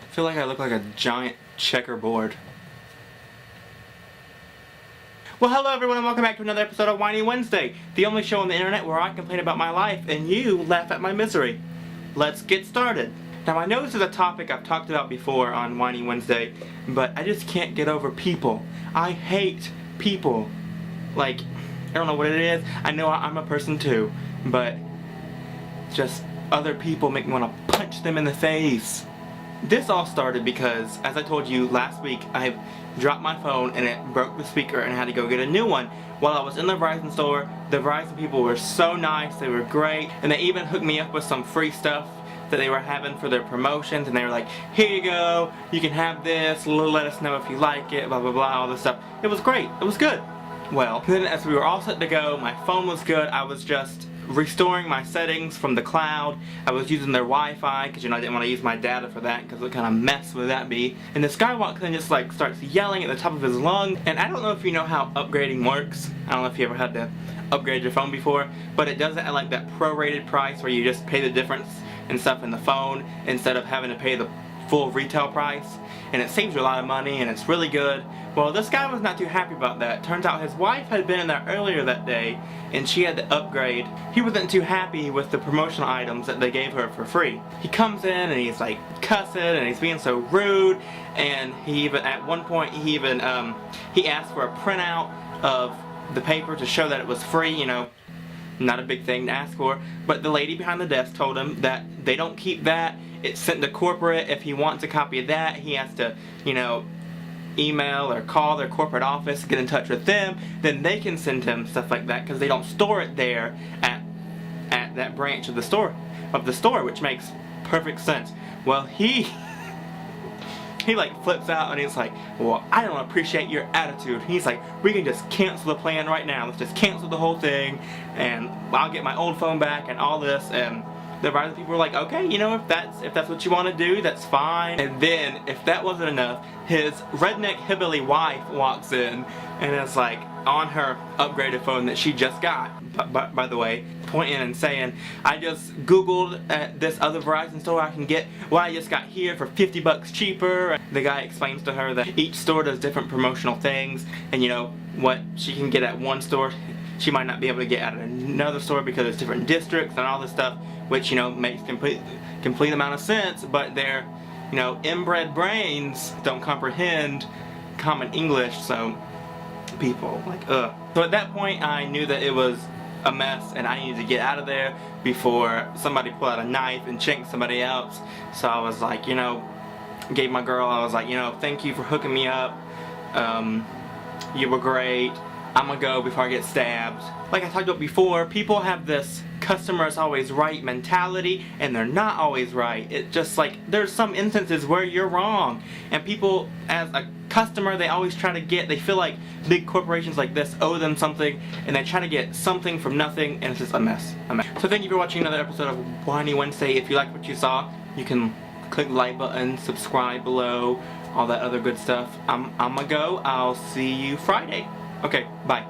I feel like I look like a giant checkerboard. Well, hello everyone and welcome back to another episode of Whiny Wednesday, the only show on the internet where I complain about my life and you laugh at my misery. Let's get started. Now I know this is a topic I've talked about before on Whiny Wednesday, but I just can't get over people. I hate people. Like, I don't know what it is. I know I'm a person too, but just other people make me want to punch them in the face. This all started because, as I told you last week, I dropped my phone and it broke the speaker and I had to go get a new one. While I was in the Verizon store, the Verizon people were so nice, they were great, and they even hooked me up with some free stuff that they were having for their promotions, and they were like, here you go, you can have this, let us know if you like it, blah blah blah, all this stuff. It was great, it was good. Well, then as we were all set to go, my phone was good, I was just restoring my settings from the cloud. I was using their Wi-Fi because I didn't want to use my data for that because what kind of mess would that be. And this guy walks in and just like starts yelling at the top of his lung. And I don't know if you know how upgrading works. I don't know if you ever had to upgrade your phone before, but it does it at like that prorated price where you just pay the difference and stuff in the phone instead of having to pay the full retail price. And it saves you a lot of money and it's really good. Well, this guy was not too happy about that. Turns out his wife had been in there earlier that day and she had to upgrade. He wasn't too happy with the promotional items that they gave her for free. He comes in and he's like cussing and he's being so rude, and he even at one point he asked for a printout of the paper to show that it was free, you know. Not a big thing to ask for, but the lady behind the desk told him that they don't keep that. It's sent to corporate. If he wants a copy of that, he has to, you know, email or call their corporate office, get in touch with them, then they can send him stuff like that because they don't store it there at that branch of the store, which makes perfect sense. Well, he like flips out and he's like, well, I don't appreciate your attitude. He's like, we can just cancel the plan right now. Let's just cancel the whole thing and I'll get my old phone back and all this. And the Verizon people were like, okay, you know, if that's what you want to do, that's fine. And then, if that wasn't enough, his redneck hillbilly wife walks in and is like on her upgraded phone that she just got. By the way, pointing and saying, I just googled at this other Verizon store I can get what I just got here for 50 bucks cheaper. The guy explains to her that each store does different promotional things, and you know, what she can get at one store she might not be able to get at another store because it's different districts and all this stuff, which, you know, makes complete amount of sense, but their, you know, inbred brains don't comprehend common English, so people like, ugh. So at that point I knew that it was a mess and I needed to get out of there before somebody pulled out a knife and shanked somebody else. So I was like, you know, gave my girl, I was like, you know, thank you for hooking me up, you were great, I'm gonna go before I get stabbed. Like I talked about before, people have this customer is always right mentality, and they're not always right. It's just like, there's some instances where you're wrong, and people, as a customer, they always try to get, they feel like big corporations like this owe them something, and they try to get something from nothing, and it's just a mess. So thank you for watching another episode of Whiny Wednesday. If you like what you saw, you can click the like button, subscribe below, all that other good stuff. I'm gonna go. I'll see you Friday. Okay, bye.